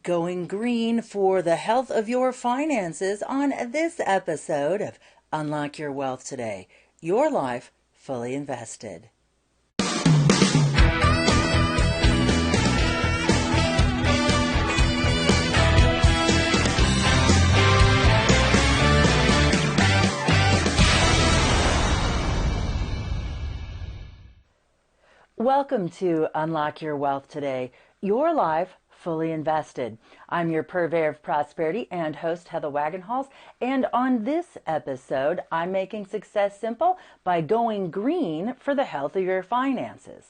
Going green for the health of your finances on this episode of Unlock Your Wealth Today. Your life fully invested. Welcome to Unlock Your Wealth Today. Your life fully invested. I'm your purveyor of prosperity and host, Heather Wagenhals. And on this episode, I'm making success simple by going green for the health of your finances.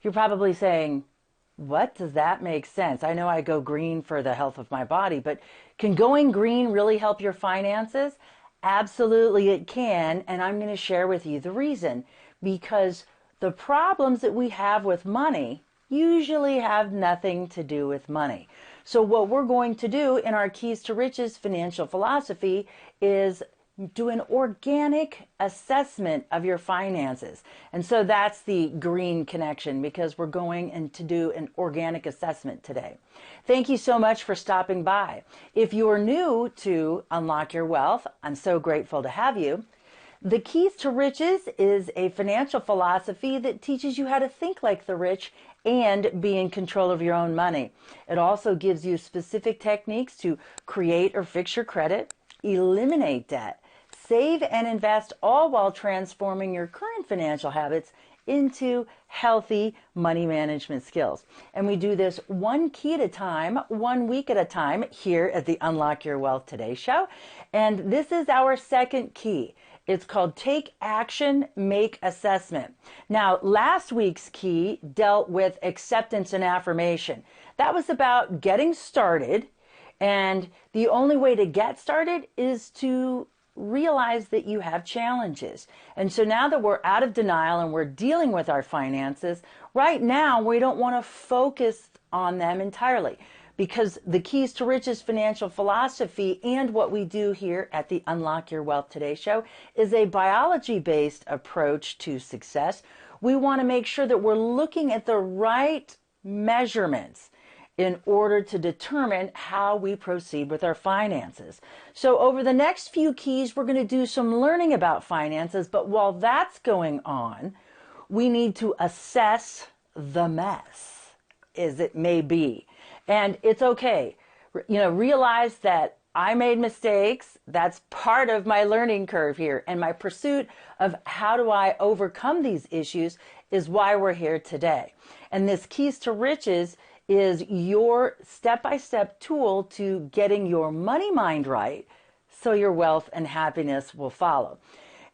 You're probably saying, what does that make sense? I know I go green for the health of my body, but can going green really help your finances? Absolutely it can, and I'm going to share with you the reason. Because the problems that we have with money usually have nothing to do with money. So what we're going to do in our Keys to Riches financial philosophy is do an organic assessment of your finances. And so that's the green connection, because we're going to do an organic assessment today. Thank you so much for stopping by. If you're new to Unlock Your Wealth, I'm so grateful to have you. The Keys to Riches is a financial philosophy that teaches you how to think like the rich and be in control of your own money. It also gives you specific techniques to create or fix your credit, eliminate debt, save and invest, all while transforming your current financial habits into healthy money management skills. And we do this one key at a time, 1 week at a time here at the Unlock Your Wealth Today show. And this is our second key. It's called Take Action, Make Assessment. Now, last week's key dealt with acceptance and affirmation. That was about getting started. And the only way to get started is to realize that you have challenges. And so now that we're out of denial and we're dealing with our finances, right now we don't want to focus on them entirely, because the Keys to Riches financial philosophy and what we do here at the Unlock Your Wealth Today show is a biology-based approach to success. We want to make sure that we're looking at the right measurements in order to determine how we proceed with our finances. So over the next few keys, we're going to do some learning about finances, but while that's going on, we need to assess the mess, as it may be. And it's okay. Realize that I made mistakes. That's part of my learning curve here. And my pursuit of how do I overcome these issues is why we're here today. And this Keys to Riches is your step-by-step tool to getting your money mind right so your wealth and happiness will follow.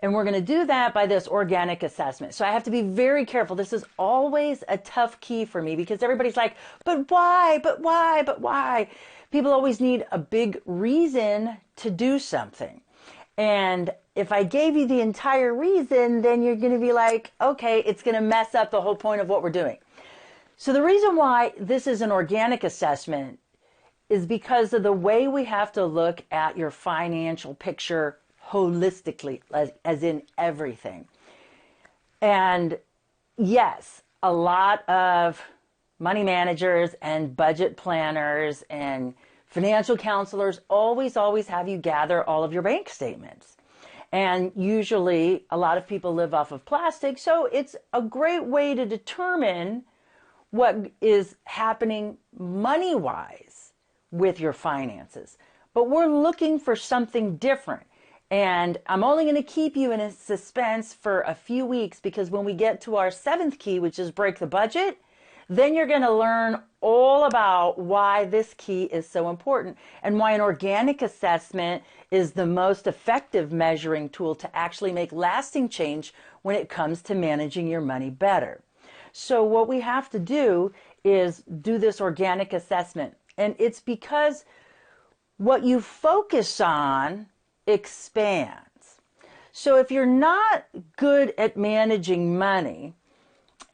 And we're going to do that by this organic assessment. So I have to be very careful. This is always a tough key for me, because everybody's like, but why, but why, but why? People always need a big reason to do something. And if I gave you the entire reason, then you're going to be like, okay, it's going to mess up the whole point of what we're doing. So the reason why this is an organic assessment is because of the way we have to look at your financial picture holistically, as in everything. And yes, a lot of money managers and budget planners and financial counselors always have you gather all of your bank statements. And usually a lot of people live off of plastic, so it's a great way to determine what is happening money-wise with your finances. But we're looking for something different. And I'm only going to keep you in a suspense for a few weeks, because when we get to our seventh key, which is break the budget, then you're going to learn all about why this key is so important and why an organic assessment is the most effective measuring tool to actually make lasting change when it comes to managing your money better. So what we have to do is do this organic assessment. And it's because what you focus on expands. So if you're not good at managing money,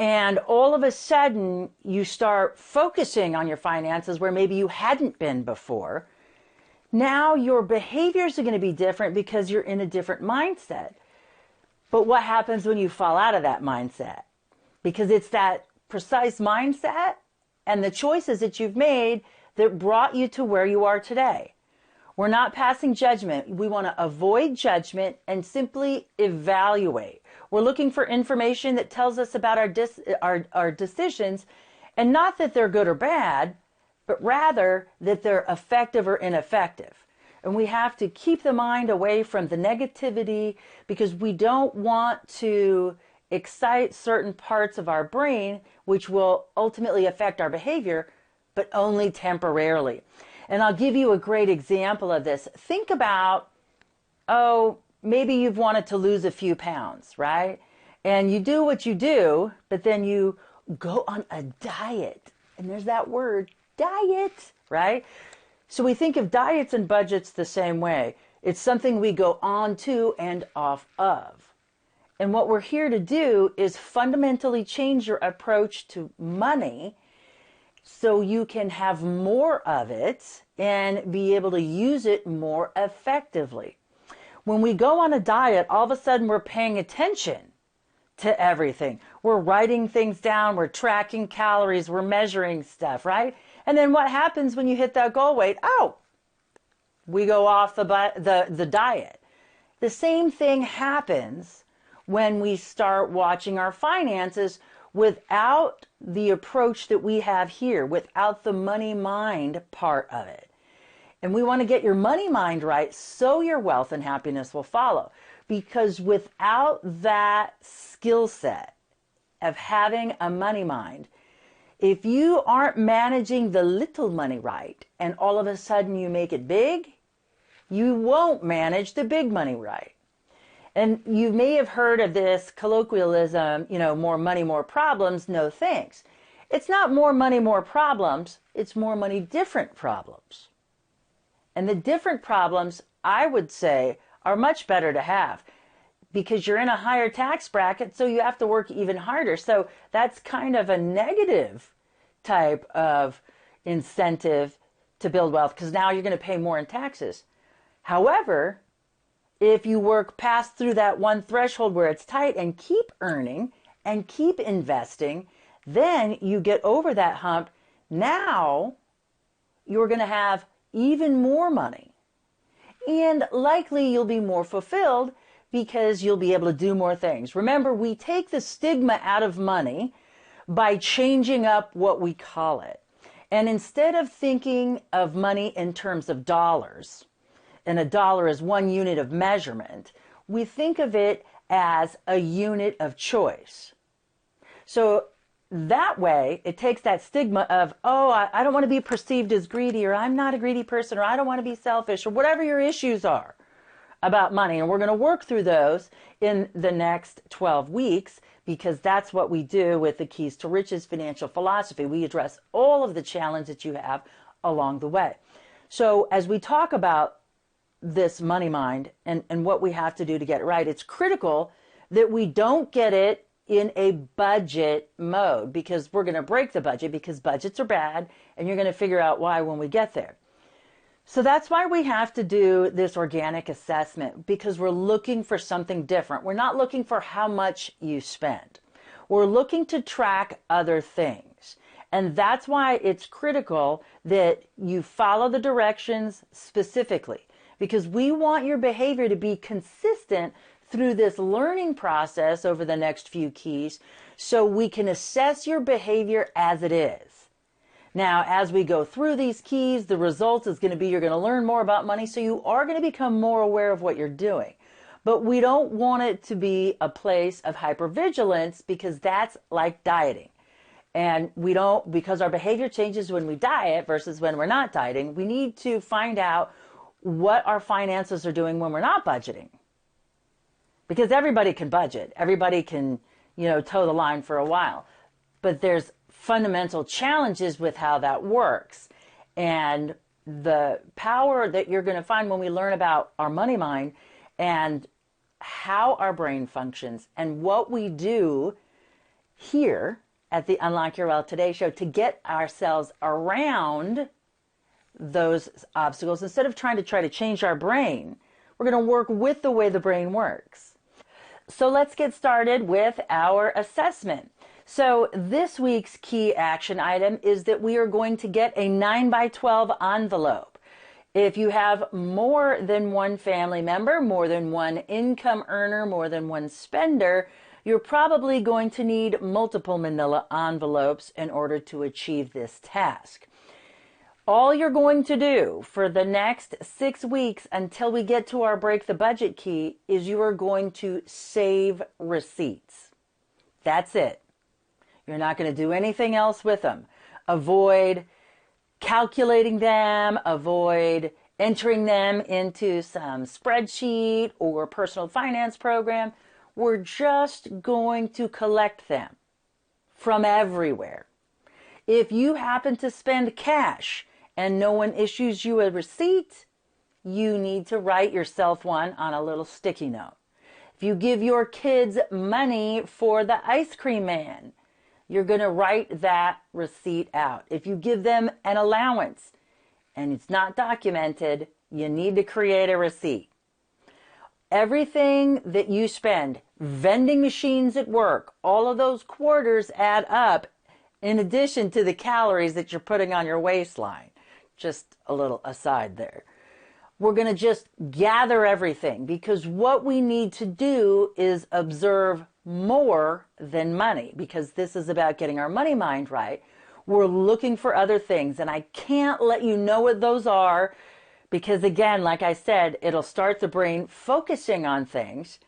and all of a sudden you start focusing on your finances where maybe you hadn't been before, now your behaviors are going to be different because you're in a different mindset. But what happens when you fall out of that mindset? Because it's that precise mindset and the choices that you've made that brought you to where you are today. We're not passing judgment. We want to avoid judgment and simply evaluate. We're looking for information that tells us about our decisions, and not that they're good or bad, but rather that they're effective or ineffective. And we have to keep the mind away from the negativity because we don't want to excite certain parts of our brain, which will ultimately affect our behavior, but only temporarily. And I'll give you a great example of this. Think about, maybe you've wanted to lose a few pounds, right? And you do what you do, but then you go on a diet. And there's that word, diet, right? So we think of diets and budgets the same way. It's something we go on to and off of. And what we're here to do is fundamentally change your approach to money so you can have more of it and be able to use it more effectively. When we go on a diet, all of a sudden we're paying attention to everything. We're writing things down, we're tracking calories, we're measuring stuff, right? And then what happens when you hit that goal weight? We go off the diet. The same thing happens when we start watching our finances without the approach that we have here, without the money mind part of it. And we want to get your money mind right so your wealth and happiness will follow. Because without that skill set of having a money mind, if you aren't managing the little money right and all of a sudden you make it big, you won't manage the big money right. And you may have heard of this colloquialism, more money, more problems, no thanks. It's not more money, more problems. It's more money, different problems. And the different problems, I would say, are much better to have because you're in a higher tax bracket, so you have to work even harder. So that's kind of a negative type of incentive to build wealth because now you're going to pay more in taxes. However, if you work past through that one threshold where it's tight and keep earning and keep investing, then you get over that hump. Now you're going to have even more money. And likely you'll be more fulfilled because you'll be able to do more things. Remember, we take the stigma out of money by changing up what we call it. And instead of thinking of money in terms of dollars, and a dollar is one unit of measurement, we think of it as a unit of choice. So that way, it takes that stigma of, I don't want to be perceived as greedy, or I'm not a greedy person, or I don't want to be selfish, or whatever your issues are about money. And we're going to work through those in the next 12 weeks because that's what we do with the Keys to Riches financial philosophy. We address all of the challenges that you have along the way. So as we talk about this money mind and what we have to do to get it right, it's critical that we don't get it in a budget mode because we're going to break the budget because budgets are bad and you're going to figure out why when we get there. So that's why we have to do this organic assessment because we're looking for something different. We're not looking for how much you spend. We're looking to track other things. And that's why it's critical that you follow the directions specifically. Because we want your behavior to be consistent through this learning process over the next few keys so we can assess your behavior as it is. Now, as we go through these keys, the result is going to be you're going to learn more about money, so you are going to become more aware of what you're doing. But we don't want it to be a place of hypervigilance because that's like dieting. And we don't, because our behavior changes when we diet versus when we're not dieting, we need to find out what our finances are doing when we're not budgeting. Because everybody can budget. Everybody can, toe the line for a while. But there's fundamental challenges with how that works. And the power that you're going to find when we learn about our money mind and how our brain functions and what we do here at the Unlock Your Wealth Today show to get ourselves around those obstacles. Instead of trying to change our brain, we're going to work with the way the brain works. So let's get started with our assessment. So this week's key action item is that we are going to get a 9x12 envelope. If you have more than one family member, more than one income earner, more than one spender, you're probably going to need multiple manila envelopes in order to achieve this task. All you're going to do for the next 6 weeks until we get to our Break the Budget key is you are going to save receipts. That's it. You're not going to do anything else with them. Avoid calculating them, avoid entering them into some spreadsheet or personal finance program. We're just going to collect them from everywhere. If you happen to spend cash and no one issues you a receipt, you need to write yourself one on a little sticky note. If you give your kids money for the ice cream man, you're going to write that receipt out. If you give them an allowance and it's not documented, you need to create a receipt. Everything that you spend, vending machines at work, all of those quarters add up in addition to the calories that you're putting on your waistline. Just a little aside there. We're going to just gather everything because what we need to do is observe more than money, because this is about getting our money mind right. We're looking for other things, and I can't let you know what those are because, again, like I said, it'll start the brain focusing on things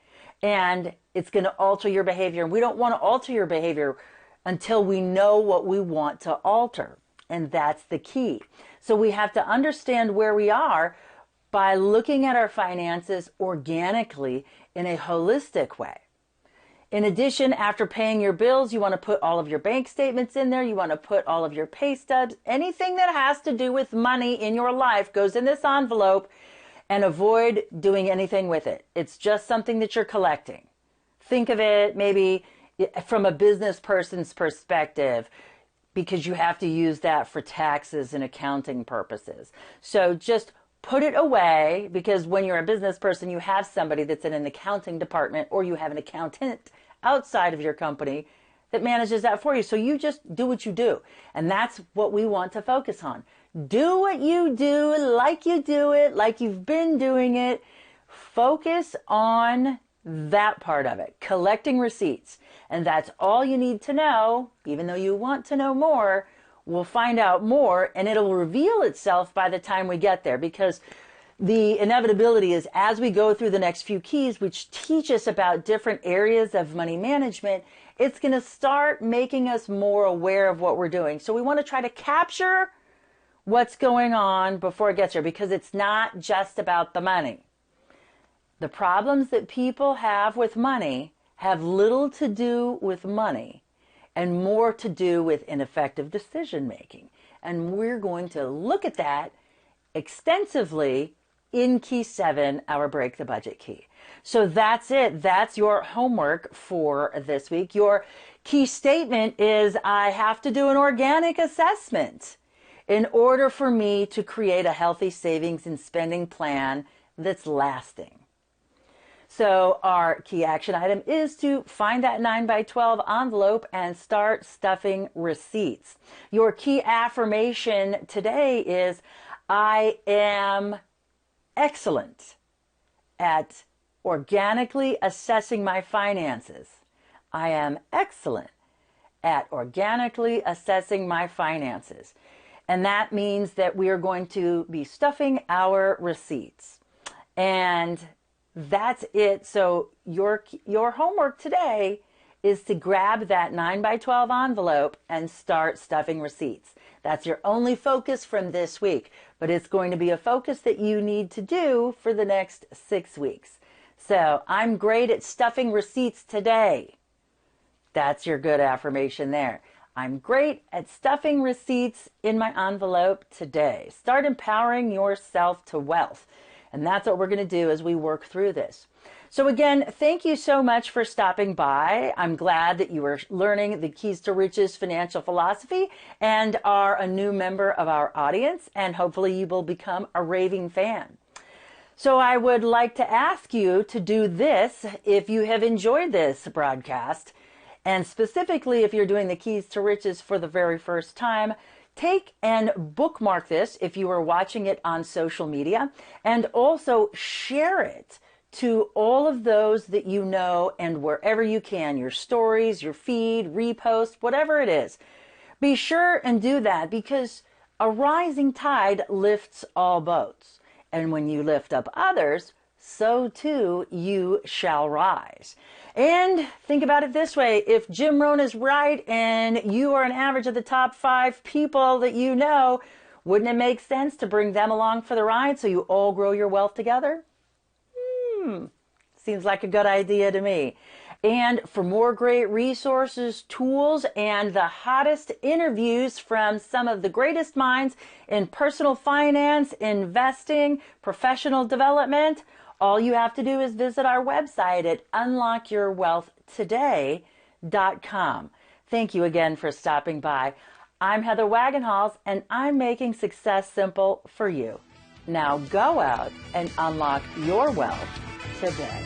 and it's going to alter your behavior. And we don't want to alter your behavior until we know what we want to alter. And that's the key. So we have to understand where we are by looking at our finances organically in a holistic way. In addition, after paying your bills, you want to put all of your bank statements in there. You want to put all of your pay stubs. Anything that has to do with money in your life goes in this envelope, and avoid doing anything with it. It's just something that you're collecting. Think of it maybe from a business person's perspective, because you have to use that for taxes and accounting purposes. So just put it away, because when you're a business person, you have somebody that's in an accounting department, or you have an accountant outside of your company that manages that for you. So you just do what you do. And that's what we want to focus on. Do what you do it, like you've been doing it. Focus on that part of it, collecting receipts. And that's all you need to know. Even though you want to know more, we'll find out more, and it'll reveal itself by the time we get there, because the inevitability is as we go through the next few keys, which teach us about different areas of money management, it's going to start making us more aware of what we're doing. So we want to try to capture what's going on before it gets here, because it's not just about the money. The problems that people have with money have little to do with money and more to do with ineffective decision making. And we're going to look at that extensively in Key 7, our Break the Budget key. So that's it. That's your homework for this week. Your key statement is, I have to do an organic assessment in order for me to create a healthy savings and spending plan that's lasting. So our key action item is to find that 9x12 envelope and start stuffing receipts. Your key affirmation today is, I am excellent at organically assessing my finances. I am excellent at organically assessing my finances. And that means that we are going to be stuffing our receipts. And that's it. So your homework today is to grab that 9x12 envelope and start stuffing receipts. That's your only focus from this week, but it's going to be a focus that you need to do for the next 6 weeks. So I'm great at stuffing receipts today. That's your good affirmation there. I'm great at stuffing receipts in my envelope today. Start empowering yourself to wealth. And that's what we're going to do as we work through this. So again, thank you so much for stopping by. I'm glad that you are learning the Keys to Riches financial philosophy and are a new member of our audience, and hopefully you will become a raving fan. So I would like to ask you to do this if you have enjoyed this broadcast. And specifically, if you're doing the Keys to Riches for the very first time, take and bookmark this if you are watching it on social media, and also share it to all of those that you know and wherever you can, your stories, your feed, repost, whatever it is. Be sure and do that, because a rising tide lifts all boats. And when you lift up others, so too you shall rise. And think about it this way. If Jim Rohn is right and you are an average of the top 5 people that you know, wouldn't it make sense to bring them along for the ride so you all grow your wealth together? Seems like a good idea to me. And for more great resources, tools, and the hottest interviews from some of the greatest minds in personal finance, investing, professional development, all you have to do is visit our website at unlockyourwealthtoday.com. Thank you again for stopping by. I'm Heather Wagenhals, and I'm making success simple for you. Now go out and unlock your wealth today.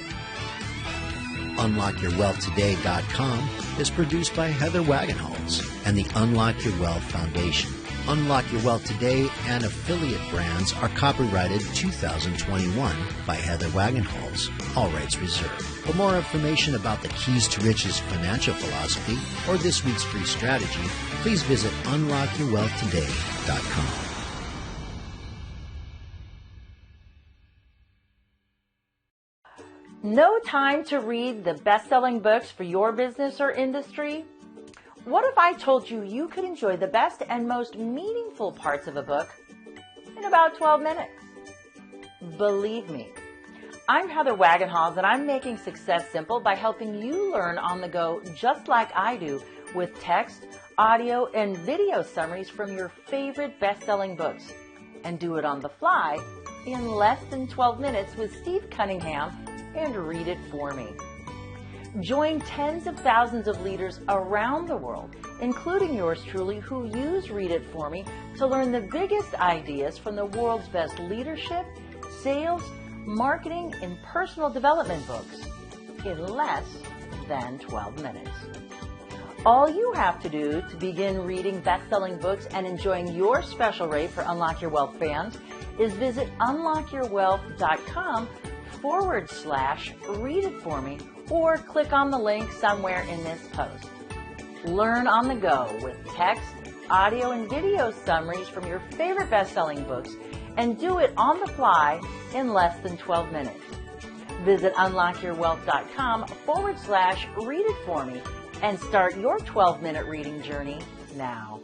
UnlockYourWealthToday.com is produced by Heather Wagenhals and the Unlock Your Wealth Foundation. Unlock Your Wealth Today and affiliate brands are copyrighted 2021 by Heather Wagenhals. All rights reserved. For more information about the Keys to Riches financial philosophy or this week's free strategy, please visit UnlockYourWealthToday.com. No time to read the best-selling books for your business or industry? What if I told you you could enjoy the best and most meaningful parts of a book in about 12 minutes? Believe me, I'm Heather Wagenhals, and I'm making success simple by helping you learn on the go just like I do, with text, audio, and video summaries from your favorite best-selling books, and do it on the fly in less than 12 minutes with Steve Cunningham and Read It For Me. Join tens of thousands of leaders around the world, including yours truly, who use Read It For Me to learn the biggest ideas from the world's best leadership, sales, marketing, and personal development books in less than 12 minutes. All you have to do to begin reading best-selling books and enjoying your special rate for Unlock Your Wealth fans is visit unlockyourwealth.com/read it for me, or click on the link somewhere in this post. Learn on the go with text, audio, and video summaries from your favorite best-selling books, and do it on the fly in less than 12 minutes. Visit unlockyourwealth.com/read it for me and start your 12-minute reading journey now.